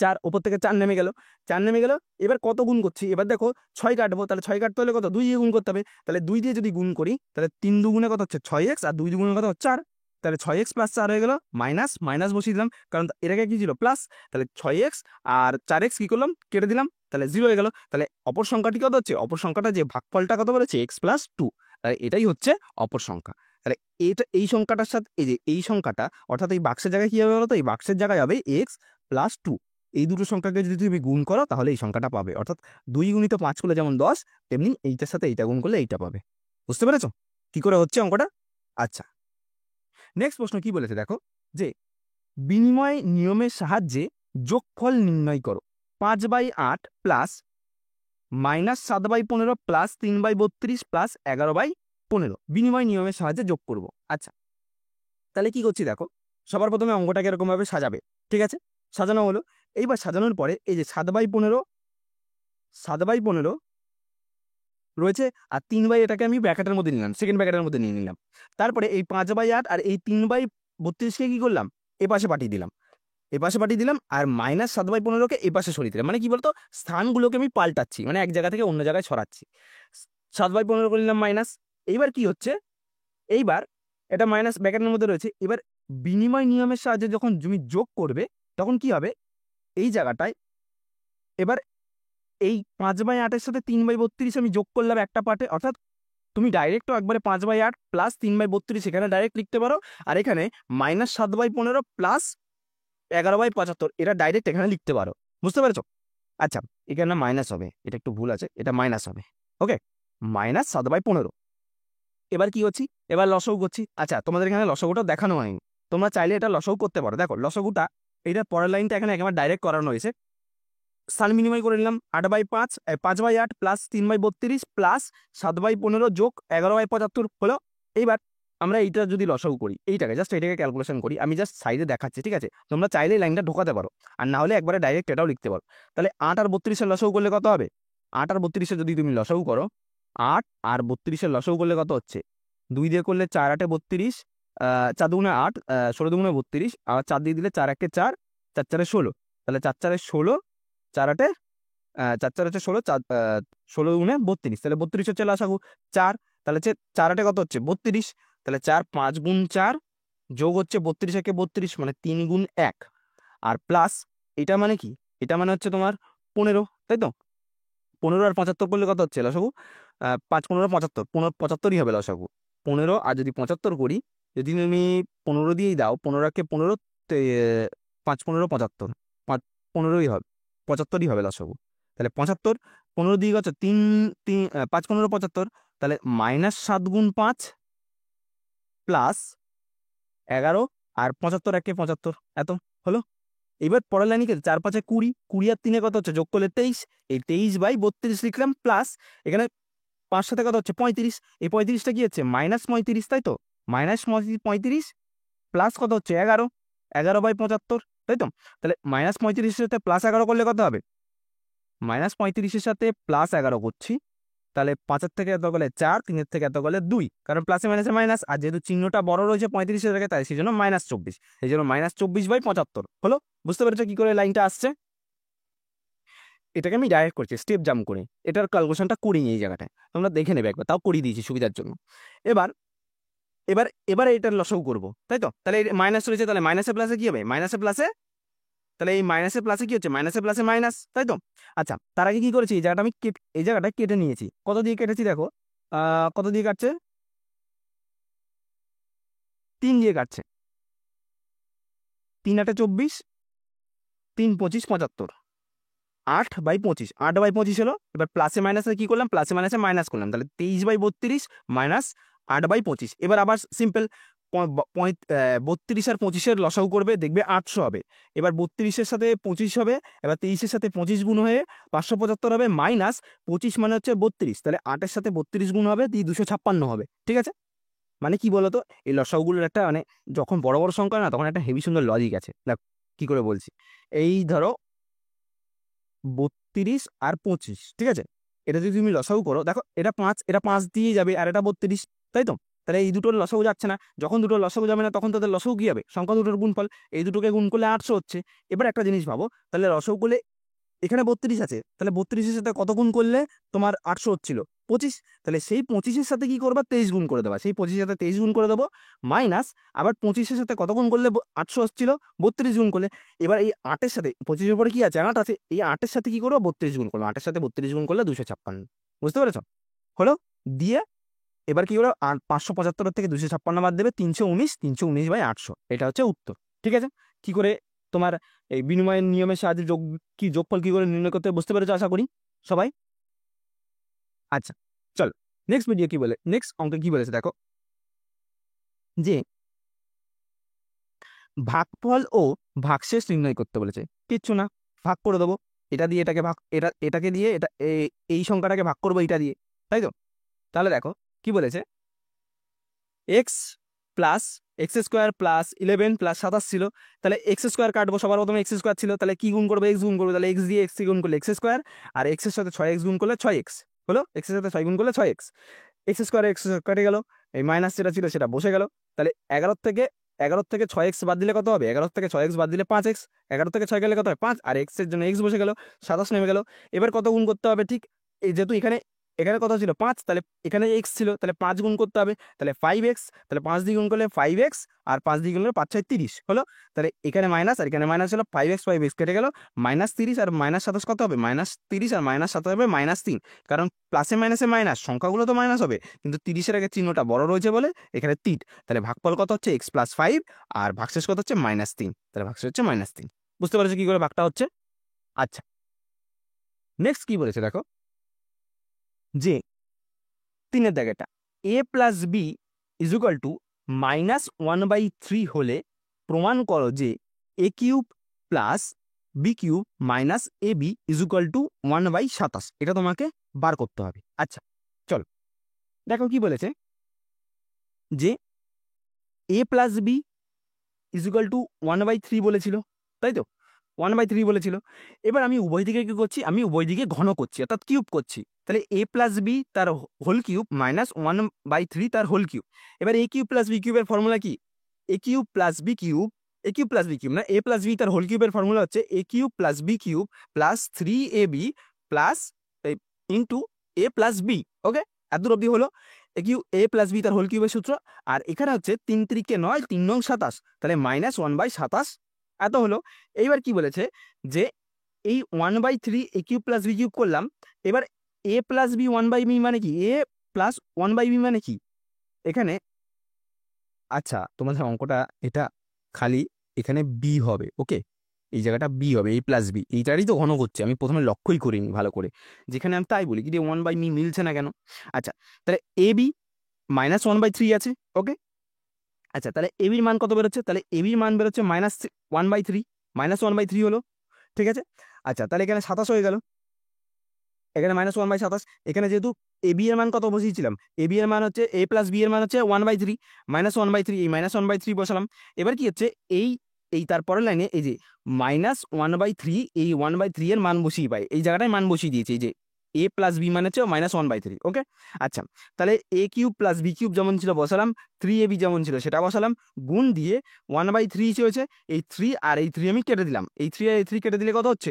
4 ওপর থেকে 4 নেমে গেল, 4 নেমে গেল। এবার কত গুণ করছি, এবার দেখো 6 কাটবো, তাহলে 6 কাটতে হলে কত 2 দিয়ে গুণ করতে হবে, তাহলে 2 দিয়ে যদি গুণ করি তাহলে 3 দুগুণে কত হচ্ছে 6x, আর 2 দুগুণে কত 4, তাহলে 6x প্লাস 4 হয়ে গেল, মাইনাস মাইনাস বসিয়ে দিলাম, কারণ এটাকে কি ছিল প্লাস, তাহলে 6x আর 4x কি করলাম কেটে দিলাম, তাহলে 0 হয়ে গেল। তাহলে অপর সংখ্যাটি কত হচ্ছে, অপর সংখ্যাটা যে ভাগফলটা কত বলেছে x প্লাস 2, তাহলে এটাই হচ্ছে অপর সংখ্যা। তাহলে এটা এই সংখ্যাটার সাথে এই যে এই সংখ্যাটা, অর্থাৎ এই বাক্সের জায়গায় কি হবে বলতো, এই বাক্সের জায়গায় হবে x প্লাস 2, এই দুটো সংখ্যাকে যদি তুমি গুণ করো তাহলে এই সংখ্যাটা পাবে, অর্থাৎ 2 গুণিত 5 করলে যেমন 10, তেমনি এইটার সাথে এইটা গুণ করলে এইটা পাবে। বুঝতে পেরেছো কি করে হচ্ছে অঙ্কটা। আচ্ছা, নেক্সট প্রশ্ন কি বলেছে দেখো, যে বিনিময় নিয়মের সাহায্যে যোগফল নির্ণয় করো, 5/8 প্লাস মাইনাস 7/15 প্লাস 3/32 প্লাস 11/15 বিনিময় নিয়মের সাহায্যে যোগ করব। আচ্ছা, তাহলে কি করছি দেখো, সবার প্রথমে অঙ্কটাকে এরকম ভাবে সাজাবে, ঠিক আছে, সাজানো হলো। এইবার সাজানোর পরে এই যে 7/15 রয়েছে, আর 3 এটাকে আমি ব্র্যাকেটের মধ্যে নিলাম, সেকেন্ড ব্র্যাকেটের মধ্যে নিয়ে নিলাম। তারপরে এই 5/8 আর এই 3/32কে কি করলাম এ পাশে পাঠিয়ে দিলাম, এ পাশে পাঠিয়ে দিলাম, আর মাইনাস 7/15কে এ পাশে সরিয়ে দিলাম, মানে কি বলতো স্থানগুলোকে আমি পাল্টাচ্ছি, মানে এক জায়গা থেকে অন্য জায়গায় সরাচ্ছি। 7/15 করে নিলাম মাইনাস। এইবার কি হচ্ছে, এইবার এটা মাইনাস ব্র্যাকেটের মধ্যে রয়েছে, এবার বিনিময় নিয়মের সাহায্যে যখন তুমি যোগ করবে তখন কি হবে, এই জায়গাটায় এবার এই 5/8 সাথে 3/32 আমি যোগ করলাম একটা পার্টে, অর্থাৎ তুমি ডাইরেক্টও একবারে 5/8 প্লাস 3/32 এখানে ডাইরেক্ট লিখতে পারো, আর এখানে মাইনাস 7/15 প্লাস 11/75 এটা ডাইরেক্ট এখানে লিখতে পারো। বুঝতে পেরেছো। আচ্ছা, এখানে মাইনাস হবে, এটা একটু ভুল আছে, এটা মাইনাস হবে, ওকে, মাইনাস 7/15। এবার কি করছি, এবার লসাগু করছি। আচ্ছা, তোমাদের এখানে লসাগুটা দেখানো হয়নি, তোমরা চাইলে এটা লসাগু করতে পারো। দেখো লসাগুটা, এইটা পরের লাইনটা এখানে একেবারে ডাইরেক্ট করানো হয়েছে, স্থান বিনিময় করে নিলাম, 8/5 5/8 প্লাস 3/32 প্লাস 7/15 যোগ 11/75 হলো। এইবার আমরা এইটা যদি লসাগু করি, এইটাকে জাস্ট এটাকে ক্যালকুলেশন করি, আমি জাস্ট সাইডে দেখাচ্ছি, ঠিক আছে, তোমরা চাইলে লাইনটা ঢোকাতে পারো, আর না হলে একবারে ডাইরেক্ট এটাও লিখতে পারো। তাহলে 8 আর 32-এর লসাগু করলে কত হবে, 8 আর 32-এর যদি তুমি লসাগু করো, 8 আর 32-এর লসাগু করলে কত হচ্ছে, 2 দিয়ে করলে 4 8 32, 4 দুগুণে 8, 16 দুগুণে 32, আর 4 দিয়ে দিলে 4 1 4, 4 4 16, তাহলে 4 4 16, 4 8 4 4 হচ্ছে 16, 16 গুণে 32, তাহলে 32 হচ্ছে লসাগু 4, তাহলে হচ্ছে 4 8 কত হচ্ছে 32, তাহলে 4 5 গুণ 4 যোগ হচ্ছে 32 একে 32 মানে 3 গুণ 1, আর প্লাস এটা মানে কি, এটা মানে হচ্ছে তোমার 15, তাই তো, 15 আর 75 করলে কত হচ্ছে লসাগু, 5 15 75, 75ই হবে লসাগু। 15 আর যদি 75 করি, যদি তুমি 15 দিয়েই দাও, 15 কে 15, 5 15 75, 15ই হবে, 75ই হবে লসাগু। তাহলে 75, 15 দিয়ে কত 3 3 5 15 75, তাহলে মাইনাস 7 গুণ 5 প্লাস 11, আর 75 একে 75, এত হলো। এবার পরের লাইনে 4 5 20, 20 আর 3 কত হচ্ছে যোগ করলে 23, এই 23/32 লিখলাম, প্লাস এখানে 5 সাথে কত হচ্ছে 35, এই 35টা কি হচ্ছে -35, তাই তো -35 প্লাস কত হচ্ছে 11, 11/75, তাই তো। তাহলে -35-এর সাথে +11 করলে কত হবে, -35-এর সাথে +11 করছি, তাহলে 5-এর থেকে এত গেলে 4, 3-এর থেকে এত গেলে 2, কারণ প্লাসে মাইনাসে মাইনাস, আর যেহেতু চিহ্নটা বড় রয়েছে 35-এর জায়গায়, তাই সেই জন্য -24, এই জন্য -24/75 হলো। বুঝতে পেরেছো কি করে লাইনটা আসছে? এটাকে আমি ডাইরেক্ট করছি স্টেপ জাম্প করে, এটার ক্যালকুলেশনটা করিনি এই জায়গাটায়, তোমরা দেখে নেবে একবার, তাও করিয়ে দিয়েছি সুবিধার জন্য। এবার এবার এবার এটার লসাগু করবো, তাই তো। তাহলে মাইনাস রয়েছে, তাহলে মাইনাসে প্লাসে কি হবে, মাইনাসে প্লাসে, তাহলে এই মাইনাসে প্লাসে কি হচ্ছে, মাইনাসে প্লাসে মাইনাস, তাই তো। আচ্ছা, তার আগে কি করেছি, এই জায়গাটা আমি এই জায়গাটা কেটে নিয়েছি, কত দিয়ে কেটেছি দেখো, কত দিয়ে কাটছে, 3 দিয়ে কাটছে, 3 8 24, 3 25 75, 8/25, 8/25 হলো। এবার প্লাসে মাইনাসে কি করলাম, প্লাসে মাইনাসে মাইনাস করলাম, তাহলে 23/32 মাইনাস 8/25। এবার আবার সিম্পল 32 আর 25-এর লসাগু করবে, দেখবে 800 হবে। এবার 32-এর সাথে 25 হবে, এবার 23-এর সাথে 25 গুণ হয়ে 575 হবে, মাইনাস 25 মানে হচ্ছে 32, তাহলে 8-এর সাথে 32 গুণ হবে, দিয়ে 256 হবে, ঠিক আছে। মানে কি বলতো, এই লসাগুগুলোর একটা মানে যখন বড় বড় সংখ্যা না, তখন একটা হেভি সুন্দর লজিক আছে, দেখ কি করে বলছি। এই ধরো 32 আর 25, ঠিক আছে, এটা যদি তুমি লসাগু করো, দেখো এটা 5, এটা 5 দিয়ে যাবে, আর এটা 32, তাই তো। তাহলে এই দুটোর লসাগু যাচ্ছে না, যখন দুটোর লসাগু যাবে না, তখন তাদের লসাগু কি হবে, সংখ্যা দুটোর গুণফল, এই দুটোকে গুণ করলে 800 হচ্ছে। এবার একটা জিনিস ভাবো, তাহলে লসাগু করলে এখানে 32 আছে, তাহলে 32-এর সাথে কত গুণ করলে তোমার 800 হচ্ছিল, 25, তাহলে সেই 25-এর সাথে কি করবা, 23 গুণ করে দেবা, সেই 25-এর সাথে 23 গুণ করে দেবো, মাইনাস আবার 25-এর সাথে কত গুণ করলে 800 হচ্ছিল, 32 গুণ করলে। এবার এই 8-এর সাথে 25-এর পরে কি আছে, 8 আছে, এই 8-এর সাথে কি করবো, 32 গুণ করবো, 8-এর সাথে 32 গুণ করলে 256, বুঝতে পেরেছ, হলো। দিয়ে এবার কি হলো, 575 থেকে 256 বাদ দেবে, 319, 319/800, এটা হচ্ছে উত্তর, ঠিক আছে। কি করে তোমার এই বিনিময়ের নিয়মের সাহায্যে যোগফল কি করে নির্ণয় করতে বুঝতে পেরেছো আশা করি সবাই। আচ্ছা, চলো নেক্সট ভিডিও কি বলে, নেক্সট অঙ্কে কি বলেছে দেখো, যে ভাগফল ও ভাগশেষ নির্ণয় করতে বলেছে। কিচ্ছু না, ভাগ করে দেবো, এটা দিয়ে এটাকে ভাগ, এটাকে দিয়ে এটা এই সংখ্যাটাকে ভাগ করবো এটা দিয়ে, তাই তো। তাহলে দেখো কি বলেছে, x plus x² plus 11 plus 27 ছিল, তাহলে x² কাটবো, সবার প্রথমে x² ছিল, তাহলে কি গুণ করবো, x গুণ করবো, তাহলে x দিয়ে x গুণ করলে x², আর x এর সাথে 6x গুণ করলে 6x হলো, x এর সাথে 6 গুণ করলে 6x, x² কেটে গেল, এই মাইনাস যেটা ছিল সেটা বসে গেল। তাহলে 11 থেকে 6x বাদ দিলে কত হবে, 11 থেকে 6x বাদ দিলে 5x, 11 থেকে 6 গেলে কত হয় 5, আর x এর জন্য x বসে গেল, 27 নেমে গেল। এবার কত গুণ করতে হবে, ঠিক এই যেহেতু এখানে এখানে কত ছিল 5, তাহলে এখানে x ছিল, তাহলে 5 গুণ করতে হবে, তাহলে 5x, তাহলে 5 দিয়ে গুণ করলে 5x, আর 5 দিয়ে গুণ করলে 5 6 30 হলো। তাহলে এখানে মাইনাস আর এখানে মাইনাস হলো, 5x কেটে গেল, -30 আর -27 কত হবে, -30 আর -27 হবে -3, কারণ প্লাসে মাইনাসে মাইনাস, সংখ্যাগুলো তো মাইনাস হবে, কিন্তু 30-এর আগে চিহ্নটা বড় রয়েছে বলে এখানে 3, তাহলে ভাগফল কত হচ্ছে x + 5, আর ভাগশেষ কত হচ্ছে -3, তাহলে ভাগশেষ হচ্ছে -3। বুঝতে পারছো কি করে ভাগটা হচ্ছে। আচ্ছা, নেক্সট কি বলেছে দেখো, যে 3-এর দাগেটা a + b = -1/3 হলে প্রমাণ করো যে a³ + b³ - ab = 1/27, এটা তোমাকে বার করতে হবে। আচ্ছা চলো দেখো কি বলেছে, যে a + b = 1/3 বলেছিল, তাই তো 1/3 বলেছিল। এবার আমি উভয় দিকে কি করছি, আমি উভয় দিকে ঘন করছি, অর্থাৎ কিউব করছি, তাহলে a + b তার হোল কিউব -1/3 তার হোল কিউব। এবার a³ + b³ এর ফর্মুলা কি, a³ + b³ না, a + b তার হোল কিউবের ফর্মুলা হচ্ছে a³ + b³ + 3ab into a + b। ওকে, এত অবধি হলো a + b তার হোল কিউবের সূত্র, আর এখানে হচ্ছে 3 × 3 = 9, 3 × 9 = 27, তাহলে -1/27 এত হলো। এইবার কি বলেছে, যে এই 1/3 a³ + b³ করলাম, এবার a + b 1/b মানে কি, a + 1/b মানে কি এখানে। আচ্ছা, তোমাদের অঙ্কটা এটা খালি এখানে বি হবে, ওকে, এই জায়গাটা বি হবে, a + b, এইটারই তো ঘন করছে, আমি প্রথমে লক্ষ্যই করিনি ভালো করে, যেখানে আমি তাই বলি কি 1/b মিলছে না কেন। আচ্ছা, তাহলে ab -1/3 আছে, ওকে। আচ্ছা, তাহলে এবির মান কত বেরোচ্ছে, তাহলে এবির মান বেরোচ্ছে -1/3, -1/3 হলো, ঠিক আছে। আচ্ছা, তাহলে এখানে 27 হয়ে গেল, এখানে -1/27, এখানে যেহেতু এ বি এর মান কত বসিয়েছিলাম, এ বি এর মান হচ্ছে a প্লাস বি এর মান হচ্ছে 1/3, -1/3, এই -1/3 বসালাম। এবার কি হচ্ছে, এই এই তারপরের লাইনে এই যে -1/3, এই 1/3 এর মান বসিয়ে পাই, এই জায়গাটায় মান বসিয়ে দিয়েছি, এই যে a প্লাস বি মানে হচ্ছে -1/3। ওকে, আচ্ছা, তাহলে a cube plus B cube যেমন ছিল বসালাম, 3ab যেমন ছিল সেটা বসালাম, গুণ দিয়ে 1/3 হয়েছে, এই 3 আর এই 3 আমি কেটে দিলাম, এই 3 আর এই 3 কেটে দিলে কত হচ্ছে,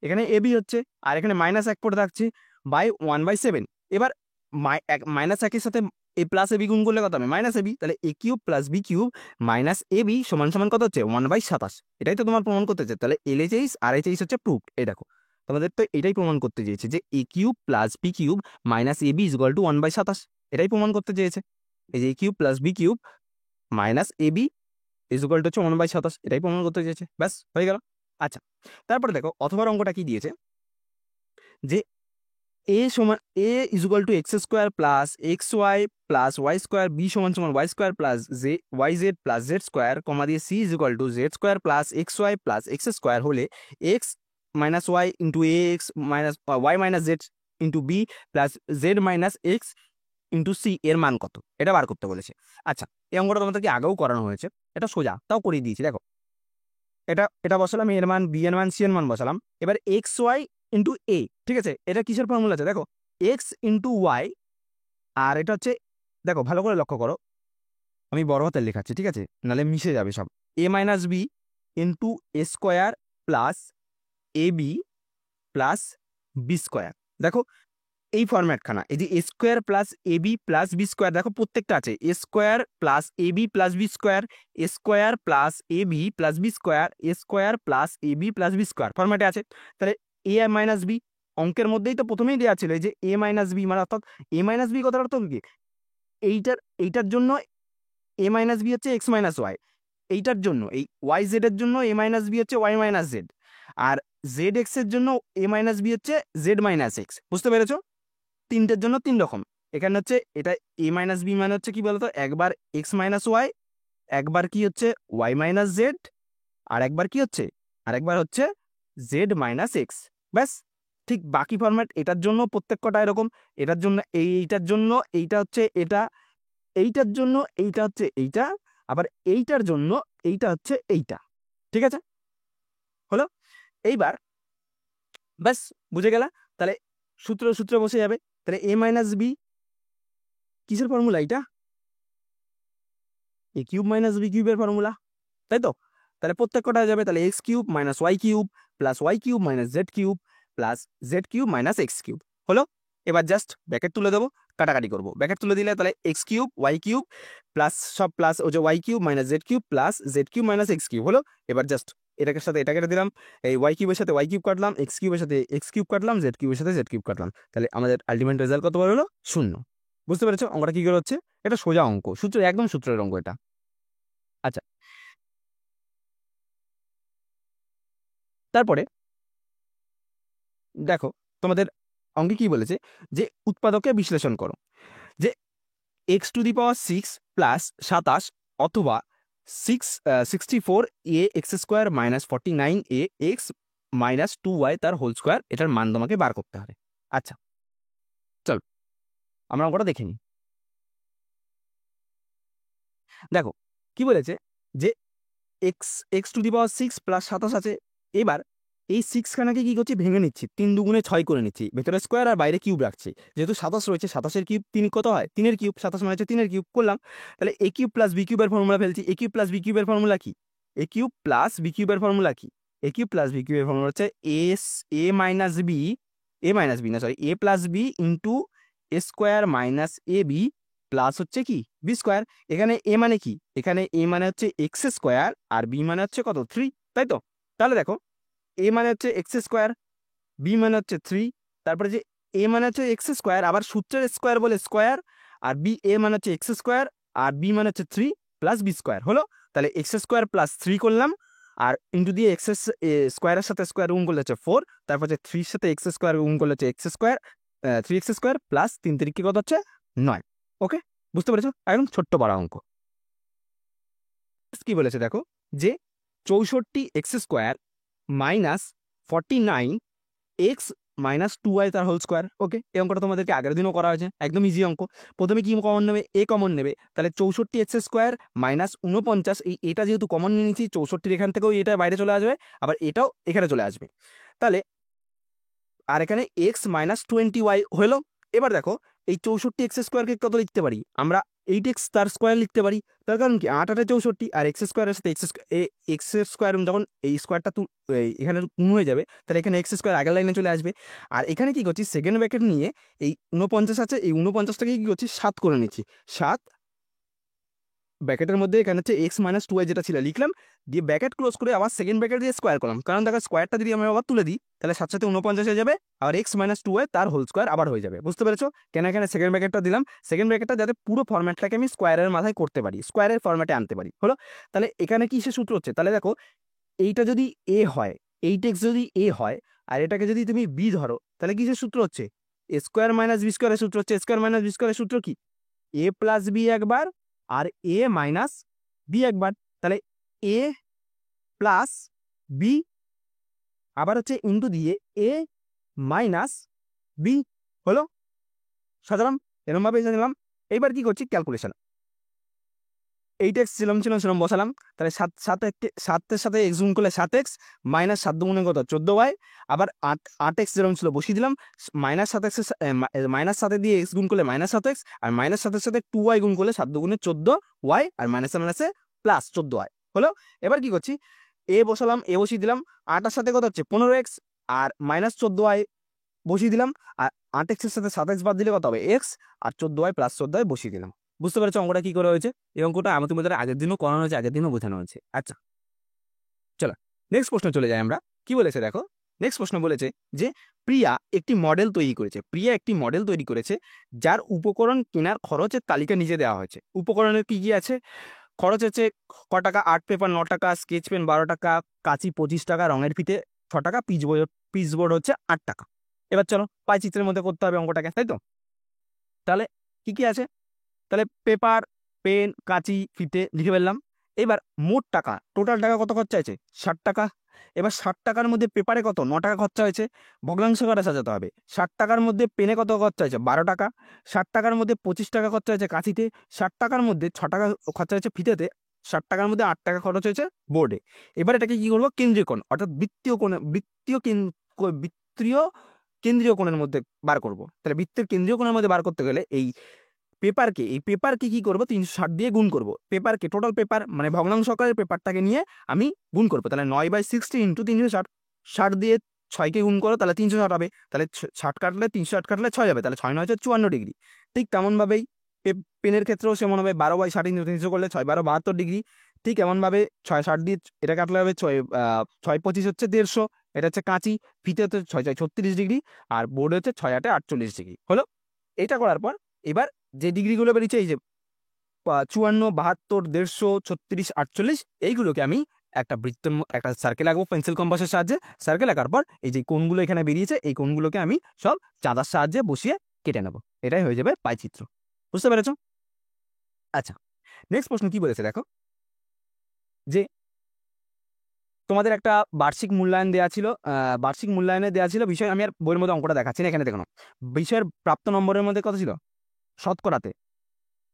এখানে এবি হচ্ছে, আর এখানে -1 পড়ে থাকছে বাই 1/7। এবার -1 সাথে এ প্লাস এবি গুণ করলে কত হবে, -ab, তাহলে A cube plus B cube minus AB সমান সমান কত হচ্ছে, 1/27। এটাই তো তোমার প্রমাণ করতে চাই, তাহলে এলএচএইচ আর এইচএইচ হচ্ছে প্রুফ। এই দেখো, তোমাদের তো এটাই প্রমাণ করতে চেয়েছে যে A cube plus B cube minus AB is equal to 1/27, এটাই প্রমাণ করতে চেয়েছে। এই যে A cube plus B cube minus AB is equal to হচ্ছে 1/27, এটাই প্রমাণ করতে চেয়েছে, ব্যাস হয়ে গেল। আচ্ছা, তারপরে দেখো অথবা অঙ্কটা কি দিয়েছে, যে এ সমান A is equal to X square plus X Y plus Y square, B সমান সমান Y square plus Z Y Z plus Z square, comma দিয়ে C is equal to Z square plus X Y plus X square হলে X minus Y into A X minus Y minus Z into B plus Z minus X into C এর মান কত, এটা বার করতে বলেছে। আচ্ছা, এই অঙ্কটা তোমাদেরকে আগেও করানো হয়েছে, এটা সোজা, তাও করিয়ে দিয়েছি। দেখো, এটা এটা বসালাম, এর মান বি এর মান সি এর মান বসালাম। এবার এক্স ওয়াই ইন্টু এ, ঠিক আছে, এটা কিসের ফর্মুলা আছে, দেখো এক্স ইন্টু ওয়াই, আর এটা হচ্ছে, দেখো ভালো করে লক্ষ্য করো, আমি বড় হাতের লেখাচ্ছি, ঠিক আছে, নাহলে মিশে যাবে সব। এ minus B into A square plus A B plus B square. দেখো এই ফরম্যাটখানা, এই যে এ square plus A B plus B square, দেখো প্রত্যেকটা আছে, এ square plus A B plus B square, A square plus A B plus B square, A square plus A B plus B square ফরম্যাটে আছে। তাহলে এ মাইনাস বি, অঙ্কের মধ্যেই তো প্রথমেই দেওয়া ছিল যে এ মাইনাস বি, মানে অর্থাৎ এ মাইনাস বি কথার অর্থ কি, এইটার জন্য এ মাইনাস বি হচ্ছে এক্স মাইনাস ওয়াই, এইটার জন্য এই ওয়াই জেড এর জন্য এ মাইনাস বি হচ্ছে ওয়াই মাইনাস জেড, আর জেড এক্স এর জন্য এ মাইনাস বি হচ্ছে জেড মাইনাস এক্স। বুঝতে পেরেছো, তিনটের জন্য তিন রকম। এখানে হচ্ছে এটা এ মাইনাস বি মানে হচ্ছে কি বলতো, একবার এক্স মাইনাস ওয়াই, একবার কি হচ্ছে ওয়াই মাইনাস জেড, আর একবার কি হচ্ছে, আরেকবার হচ্ছে জেড মাইনাস এক্স, ব্যাস। ঠিক বাকি ফরম্যাট এটার জন্য প্রত্যেক কটা এরকম, এটার জন্য এইটার জন্য এইটা হচ্ছে এটা, এইটার জন্য এইটা হচ্ছে এইটা, আবার এইটার জন্য এইটা হচ্ছে এইটা, ঠিক আছে, হলো। এইবার ব্যাস বুঝে গেলা, তাহলে সূত্র সূত্র বসে যাবে। তাহলে এ মাইনাস বি কিসের ফর্মুলা, এইটা এ কিউব মাইনাস বি কিউবের ফর্মুলা, তাই তো। তাহলে প্রত্যেক কটা হয়ে যাবে, তাহলে X cube minus Y cube plus Y cube minus Z cube plus Z cube minus X cube হলো। এবার জাস্ট ব্র্যাকেট তুলে দেবো, কাটাকাটি করবো, ব্র্যাকেট তুলে দিলে তাহলে X cube Y cube plus সব প্লাস ও যে Y cube minus Z cube plus Z cube minus X cube হলো। এবার জাস্ট এটাকে সাথে এটা কেটে দিলাম, এই ওয়াই কিউবের সাথে ওয়াই কিউব কাটলাম, এক্স কিউবের সাথে এক্স কিউব কাটলাম, জেড কিউবের সাথে জেড কিউব কাটলাম, তাহলে আমাদের আলটিমেট রেজাল্ট কত হলো, 0। বুঝতে পেরেছো অঙ্কটা কি করে হচ্ছে, এটা সোজা অঙ্ক, সূত্র একদম সূত্রের অঙ্ক এটা। আচ্ছা, তারপরে দেখো তোমাদের অঙ্কে কি বলেছে, যে উৎপাদকে বিশ্লেষণ করো, যে x⁶ প্লাস 27 অথবা 64 এ এক্স স্কোয়ার মাইনাস 49 এ এক্স মাইনাস 2y তার হোল স্কোয়ার, এটার মান তোমাকে বার করতে হবে। আচ্ছা চল আমরা অঙ্কটা দেখে নিই। দেখো কি বলেছে, যে x⁶ প্লাস 27 আছে। এবার এই 6 খানাকে কি করছি, ভেঙে নিচ্ছি, 3 দুগুণে 6 করে নিচ্ছি, ভেতরে স্কোয়ার আর বাইরে কিউব রাখছি। যেহেতু 27 রয়েছে, 27-এর কিউব 3 কত হয়, 3-এর কিউব, 27 মানে হচ্ছে 3-এর কিউব করলাম। তাহলে এ কিউব প্লাস বি কিউবের ফর্মুলা ফেলছি, এ কিউব প্লাস বি কিউবের ফর্মুলা কি, এ কিউব প্লাস বি কিউবের ফর্মুলা কি, এ কিউব প্লাস বি কিউবের ফর্মুলা হচ্ছে এ মাইনাস বি, না sorry A plus B into A square minus A B plus হচ্ছে কি বি স্কোয়ার। এখানে এ মানে কি, এখানে এ মানে হচ্ছে এক্স স্কোয়ার আর বি মানে হচ্ছে কত 3, তাই তো। তাহলে দেখো এ মানে হচ্ছে এক্স স্কোয়ার, বি মানে হচ্ছে 3, তারপরে যে এ মানে হচ্ছে এক্স স্কোয়ার, আবার সূত্রের স্কোয়ার বলে স্কোয়ার, আর বি এ মানে হচ্ছে এক্স স্কোয়ার আর বি মানে হচ্ছে 3 প্লাস বি স্কোয়ার হলো। তাহলে এক্স স্কোয়ার প্লাস 3 করলাম, আর ইন্টু দিয়ে এক্স স্কোয়ারের সাথে স্কোয়ার গুণ করলে হচ্ছে 4, তারপর হচ্ছে 3-র সাথে এক্স স্কোয়ার গুণ করলে হচ্ছে x square, 3x square plus 3 কি কত হচ্ছে 9। ওকে, বুঝতে পেরেছো, একদম ছোট্ট বড় অঙ্ক। কি বলেছে দেখো, যে 64 x square minus 49 x minus 2y তার হোল স্কোয়ার। ওকে, এই অঙ্কটা তোমাদেরকে আগের দিনও করা হয়েছে, একদম ইজি অঙ্ক। প্রথমে কি কমন নেবে? এ কমন নেবে, তাহলে 64x² মাইনাস 49, এটা যেহেতু কমন নিয়ে নিচ্ছি, 64 এখান থেকেও এটা বাইরে চলে আসবে, আবার এটাও এখানে চলে আসবে। তাহলে আর এখানে x মাইনাস 20y হলো। এবার দেখো এই 64x² কত লিখতে পারি আমরা? 8x তার স্কোয়ার লিখতে পারি। তার কারণ কি 8 8 64, আর x² এর সাথে এক্স স্কোয়ার যখন এই স্কোয়ারটা এখানে গুণ হয়ে যাবে, তাহলে এখানে x² আগের লাইনে চলে আসবে। আর এখানে কি করছি, সেকেন্ড ব্র্যাকেট নিয়ে এই 49 আছে, এই 49টাকে কি করছি 7 করে নিচ্ছি। 7 ব্র্যাকেটের মধ্যে এখানে হচ্ছে x মাইনাস 2y যেটা ছিল লিখলাম, দিয়ে ব্র্যাকেট ক্লোজ করে আবার সেকেন্ড ব্র্যাকেট দিয়ে স্কোয়ার করলাম। কারণ দেখো স্কোয়ারটা যদি আমি আবার তুলে দিই, তাহলে 7 সাথে 49 হয়ে যাবে, আর x মাইনাস 2y তার হোল স্কোয়ার আবার হয়ে যাবে। বুঝতে পেরেছো কেন এখানে সেকেন্ড ব্র্যাকেটটা দিলাম? সেকেন্ড ব্র্যাকেটটা যাতে পুরো ফরম্যাটটাকে আমি স্কোয়ারের মাথায় করতে পারি, স্কোয়ারের ফরম্যাটে আনতে পারি। হলো, তাহলে এখানে কি সে সূত্র হচ্ছে? তাহলে দেখো এইটা যদি a হয়, 8x যদি a হয়, আর এটাকে যদি তুমি b ধরো, তাহলে কিসের সূত্র হচ্ছে? a স্কোয়ার মাইনাস b স্কোয়ারের সূত্র হচ্ছে। স্কোয়ার মাইনাস b স্কোয়ারের সূত্র কি? a প্লাস b একবার আর a মাইনাস b একবার। তাহলে a প্লাস b আবার হচ্ছে ইন্টু দিয়ে a মাইনাস b হলো। সাধারণ এরমভাবে নিলাম। এইবার কি করছি, ক্যালকুলেশন। 8x ছিলাম বসালাম, তাহলে 7 সাথে x গুণ করলে 7x, মাইনাস 7 দুগুণে কত 14y, আবার 8x যেরকম ছিল বসিয়ে দিলাম, মাইনাস 7x মাইনাস 7 দিয়ে x গুণ করলে মাইনাস 7x, আর মাইনাস 7 সাথে 2y গুণ করলে 7 দুগুণে 14y, আর মাইনাসে মাইনাসে প্লাস 14y হলো। এবার কি করছি, এ বসালাম, এ বসিয়ে দিলাম, 8 সাথে কত হচ্ছে 15x, আর মাইনাস 14y বসিয়ে দিলাম, আর 8x এর সাথে 7x বাদ দিলে কত হবে x, আর 14y প্লাস 14y বসিয়ে দিলাম। বুঝতে পেরেছো অঙ্কটা কি করে হয়েছে? এই অঙ্কটা আমি তোমাদের আগের দিনও করানো হয়েছে, আগের দিনও বোঝানো হয়েছে। আচ্ছা চলো নেক্সট প্রশ্ন চলে যাই আমরা। কি বলেছে দেখো, নেক্সট প্রশ্ন বলেছে যে প্রিয়া একটি মডেল তৈরি করেছে। প্রিয়া একটি মডেল তৈরি করেছে যার উপকরণ কেনার খরচের তালিকা নিচে দেওয়া হয়েছে। উপকরণের কি কি আছে? খরচ হচ্ছে ক টাকা, আর্ট পেপার 9 টাকা, স্কেচ পেন 12 টাকা, কাঁচি 25 টাকা, রঙের ফিতে 6 টাকা, পিচবোর্ড হচ্ছে 8 টাকা। এবার চলো পাই চিত্রের মধ্যে করতে হবে অঙ্কটাকে, তাই তো? তাহলে কি কি আছে? তাহলে পেপার, পেন, কাঁচি, ফিতে লিখে ফেললাম। এবার মোট টাকা, টোটাল টাকা কত খরচা হয়েছে? 60 টাকা। এবার 60 টাকার মধ্যে পেপারে কত 9 টাকা খরচা হয়েছে, ভগ্নাংশ করে সাজাতে হবে। 60 টাকার মধ্যে পেনে কত খরচা হয়েছে? 12 টাকা। 60 টাকার মধ্যে 25 টাকা খরচা হয়েছে কাঁচিতে। 60 টাকার মধ্যে 6 টাকা খরচা হয়েছে ফিতেতে। 60 টাকার মধ্যে 8 টাকা খরচ হয়েছে বোর্ডে। এবার এটাকে কি করবো, কেন্দ্রীয় কোণ অর্থাৎ বৃত্তীয় কেন্দ্রীয় কোণের মধ্যে বার করব। তাহলে বৃত্তের কেন্দ্রীয় কোণের মধ্যে বার করতে গেলে এই পেপারকে কি করবো, 360 দিয়ে গুণ করবো। পেপারকে টোটাল পেপার মানে ভগ্নাংশ আকারের পেপারটাকে নিয়ে আমি গুণ করবো। তাহলে 9/60 ইন্টু 360, 60 দিয়ে 6কে গুণ করো, তাহলে 360 হবে। তাহলে 60 কাটলে 360 কাটলে 6 যাবে, তাহলে 6 9 হচ্ছে 54 ডিগ্রি। ঠিক তেমনভাবেই পেনের ক্ষেত্রেও সেমন হবে, 12/60 ইন্টু 300 করলে 6 12 72 ডিগ্রি। ঠিক এমনভাবে 6 60 দিয়ে এটা কাটলে হবে 6 25 হচ্ছে 150। এটা হচ্ছে কাঁচি, ফিতে হচ্ছে 6 6 36 ডিগ্রি, আর বোর্ডে হচ্ছে 6 8 48 ডিগ্রি হলো। এটা করার পর এবার যে ডিগ্রিগুলো বেরিয়েছে, এই যে 54 72 150 36 48, এইগুলোকে আমি একটা বৃত্তের একটা সার্কেল আঁকবো পেন্সিল কম্পাসের সাহায্যে। সার্কেল আঁকার পর এই যে কোণগুলো এখানে বেরিয়েছে, এই কোণগুলোকে আমি সব চাঁদার সাহায্যে বসিয়ে কেটে নেব। এটাই হয়ে যাবে পাই চিত্র। বুঝতে পেরেছো? আচ্ছা নেক্সট প্রশ্ন কি বলেছে দেখো, যে তোমাদের একটা বার্ষিক মূল্যায়ন দেওয়া ছিল, বার্ষিক মূল্যায়নে দেওয়া ছিল বিষয়, আমি আর বইয়ের মধ্যে অঙ্কটা দেখাচ্ছি না, এখানে দেখো বিষয়ের প্রাপ্ত নম্বরের মধ্যে কত ছিল? শতকরাতে,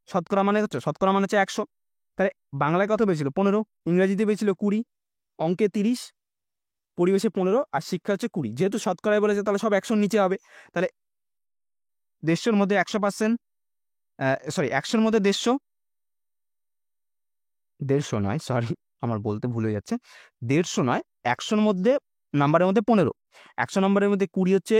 শতকরা মানে হচ্ছে 100। তাহলে বাংলায় কত পেয়েছিল? 15, ইংরেজিতে পেয়েছিল 20, অঙ্কে 30, পরিবেশে 15, আর শিক্ষা হচ্ছে 20। যেহেতু শতকরায় বলেছে তাহলে সব 100-র নিচে হবে। তাহলে 150-র মধ্যে 100%, সরি 100-র মধ্যে 150 নয়, সরি আমার বলতে ভুল হয়ে যাচ্ছে, 150 নয়, 100-র মধ্যে নাম্বারের মধ্যে 15, 100 নম্বরের মধ্যে 20 হচ্ছে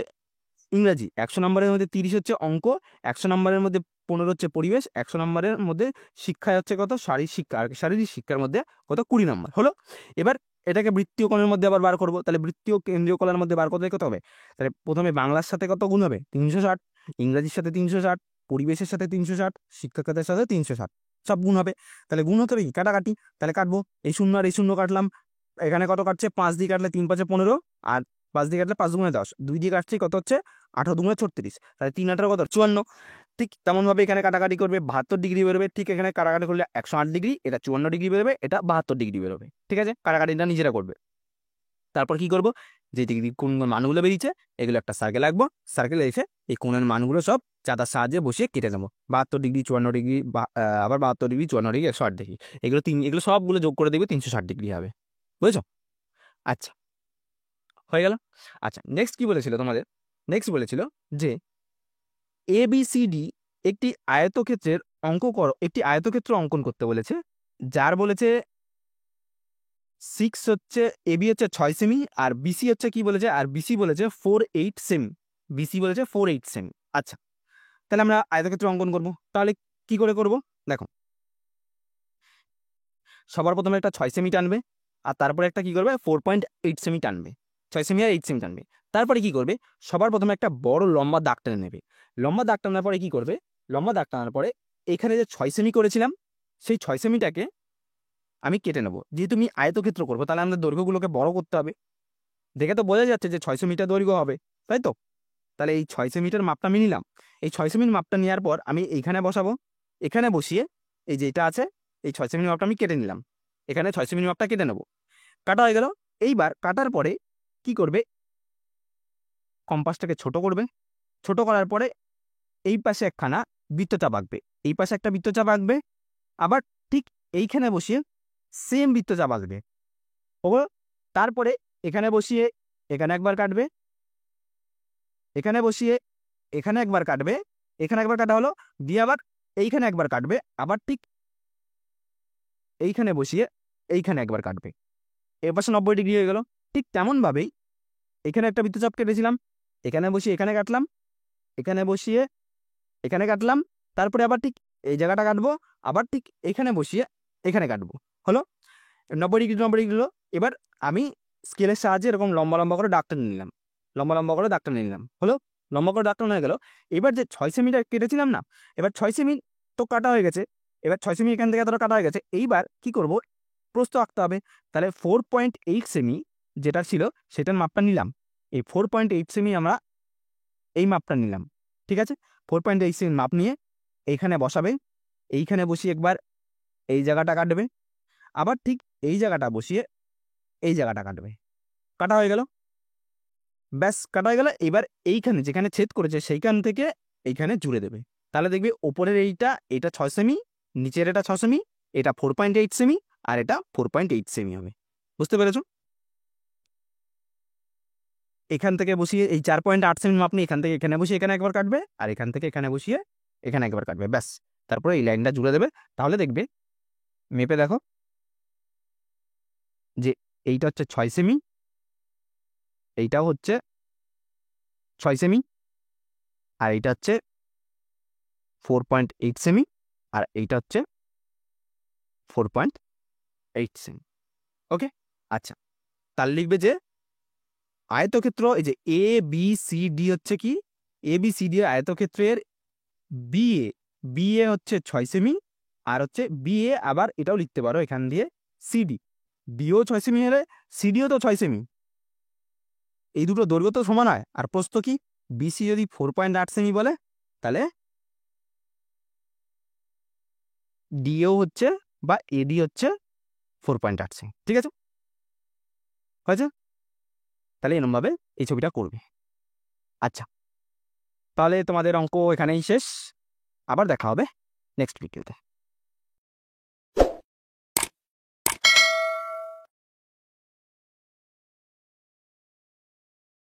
ইংরাজি, 100 নম্বরের মধ্যে 30 হচ্ছে অঙ্ক, 100 নম্বরের মধ্যে 15 হচ্ছে পরিবেশ, 100 নম্বরের মধ্যে শিক্ষায় হচ্ছে কত শারীরিক শিক্ষা, আর শারীরিক শিক্ষার মধ্যে কত 20 নম্বর হলো। এবার এটাকে বৃত্তীয় কোণের মধ্যে আবার বার করবো। তাহলে বৃত্তীয় কেন্দ্রীয় কোণের মধ্যে বার করতে কত হবে? তাহলে প্রথমে বাংলার সাথে কত গুণ হবে? 360, ইংরাজির সাথে 360, পরিবেশের সাথে 360, শিক্ষাখাতের সাথে 360, সব গুণ হবে। তাহলে গুণ হতে হবে কি কাটাকাটি, তাহলে কাটবো। এই শূন্য আর এই শূন্য কাটলাম, এখানে কত কাটছে? 5 দিয়ে কাটলে 3 5 15, আর 5 দিয়ে কাটলে 5 দুগুণে 10, 2 দিয়ে কাটছি কত হচ্ছে? 18 দুগুণে 36, তাহলে 3 18 কত? 54। ঠিক তেমনভাবে এখানে কাটাকাটি করবে, 72 ডিগ্রি বেরোবে। ঠিক এখানে কাটাকাটি করলে 108 ডিগ্রি, এটা 54 ডিগ্রি বেরোবে, এটা 72 ডিগ্রি বেরোবে। ঠিক আছে, কাটাকাটিটা নিজেরা করবে। তারপর কি করব? যে ডিগ্রি কোন মানগুলো বেরিয়েছে এগুলো একটা সার্কেল আঁকবো, সার্কেলে এসে এই কোণের মানগুলো সব চাঁদার সাহায্যে বসিয়ে কেটে নেবো। 72 ডিগ্রি, 54 ডিগ্রি, আবার 72 ডিগ্রি, 54 ডিগ্রি, 108 ডিগ্রি, এগুলো সবগুলো যোগ করে দেখবে 360 ডিগ্রি হবে। বুঝেছো? আচ্ছা, হয়ে গেল। আচ্ছা, নেক্সট কি বলেছিল তোমাদের? নেক্সট বলেছিল যে ABCD একটি আয়তক্ষেত্রের একটি আয়তক্ষেত্র অঙ্কন করতে বলেছে, যার বলেছে 6 হচ্ছে, AB হচ্ছে 6 সেমি, আর BC হচ্ছে কি বলেছে, আর BC বলেছে 48 সেমি, BC বলেছে 48 সেমি। আচ্ছা, তাহলে আমরা আয়তক্ষেত্র অঙ্কন করব। তাহলে কি করে করব? দেখো, সবার প্রথমে একটা 6 সেমি টানবে, আর তারপরে একটা কি করবে 4.8 সেমি টানবে, 6 সেমি আর 8 সেমি টানবে। তারপরে কি করবে, সবার প্রথমে একটা বড় লম্বা দাগ টেনে নেবে। লম্বা দাগ টানার পরে কি করবে, লম্বা দাগ টানার পরে এখানে যে 6 সেমি করেছিলাম সেই 6 সেমিটাকে আমি কেটে নেবো। যেহেতু আমি আয়তক্ষেত্র করবো তাহলে আমাদের দৈর্ঘ্যগুলোকে বড় করতে হবে। দেখে তো বোঝা যাচ্ছে যে 600 মিটার দৈর্ঘ্য হবে, তাই তো? তাহলে এই 600 মিটার মাপটা আমি নিলাম। এই 600 মিটার মাপটা নেওয়ার পর আমি এইখানে বসাবো, এখানে বসিয়ে এই যে এটা আছে এই 600 মিটার মাপটা আমি কেটে নিলাম, এখানে 600 মিটার মাপটা কেটে নেবো। কাটা হয়ে গেল। এইবার কাটার পরে কি করবে, কম্পাসটাকে ছোট করবে, ছোট করার পরে এই পাশে একখানা বৃত্তচাপ আঁকবে, এই পাশে একটা বৃত্তচাপ আঁকবে, আবার ঠিক এইখানে বসিয়ে সেম বৃত্তচাপ আঁকবে। তারপরে এখানে বসিয়ে এখানে একবার কাটবে, এখানে বসিয়ে এখানে একবার কাটবে, এখানে একবার কাটা হলো, দিয়ে আবার এইখানে একবার কাটবে, আবার ঠিক এইখানে বসিয়ে এইখানে একবার কাটবে। এর পাশে 90 ডিগ্রি হয়ে গেল। ঠিক তেমনভাবেই এখানে একটা বৃত্তচাপ কেটেছিলাম, এখানে বসিয়ে এখানে কাটলাম, এখানে বসিয়ে এখানে কাটলাম, তারপরে আবার ঠিক এই জায়গাটা কাটবো, আবার ঠিক এখানে বসিয়ে এখানে কাটবো। হলো 90 ডিগ্রি, 90 ডিগ্রি হলো। এবার আমি স্কেলের সাহায্যে এরকম লম্বা লম্বা করে দাগ টেনে নিলাম, লম্বা লম্বা করে দাগ টেনে নিলাম। হলো, লম্বা করে দাগ টেনে হয়ে গেল। এবার যে 6 সেমিটা কেটেছিলাম না, এবার 6 সেমি তো কাটা হয়ে গেছে, এবার 6 সেমি এখান থেকে ধরো কাটা হয়ে গেছে। এইবার কি করব, প্রস্থ আঁকতে হবে। তাহলে 4.8 সেমি যেটা ছিল সেটার মাপটা নিলাম, এই 4.8 সেমি আমরা এই মাপটা নিলাম। ঠিক আছে, 4.8 সেমি মাপ নিয়ে এইখানে বসাবে, এইখানে বসিয়ে একবার এই জায়গাটা কাটবে, আবার ঠিক এই জায়গাটা বসিয়ে এই জায়গাটা কাটবে। কাটা হয়ে গেল, ব্যাস কাটা হয়ে গেল। এবার এইখানে যেখানে ছেদ করেছে সেইখান থেকে এইখানে জুড়ে দেবে। তাহলে দেখবি ওপরের এটা 6 সেমি, নিচের এটা 6 সেমি, এটা 4.8 সেমি, আর এটা 4.8 সেমি হবে। বুঝতে পেরেছ? এখান থেকে বসিয়ে এই 4.8 সেমি মাপ নিয়ে এখান থেকে এখানে বসিয়ে এখানে একবার কাটবে, আর এখান থেকে এখানে বসিয়ে এখানে একবার কাটবে, ব্যাস। তারপরে এই লাইনটা জুড়ে দেবে। তাহলে দেখবে মেপে দেখো যে এইটা হচ্ছে 6 সেমি, এইটাও হচ্ছে 6 সেমি, আর এইটা হচ্ছে 4.8 সেমি, আর এইটা হচ্ছে 4.8 সেমি। ওকে, আচ্ছা, তাহলে লিখবে যে আয়তক্ষেত্র এই যে ABCD হচ্ছে কি, ABCD আয়তক্ষেত্রের BA, BA হচ্ছে 6 সেমি, আর হচ্ছে BA আবার এটাও লিখতে পারো এখান দিয়ে CD, BO 6 সেমি হলে CDও তো 6 সেমি। এই দুটো দৈর্ঘ্য তো সমান হয়, আর প্রস্থ কি, BC যদি 4.8 সেমি বলে তাহলে DO হচ্ছে বা AD হচ্ছে 4.8 সেমি। ঠিক আছে, হয়েছে? তাহলে এরকমভাবে এই ছবিটা করবে। আচ্ছা, তাহলে তোমাদের অঙ্ক এখানেই শেষ, আবার দেখা হবে নেক্সট ভিডিওতে।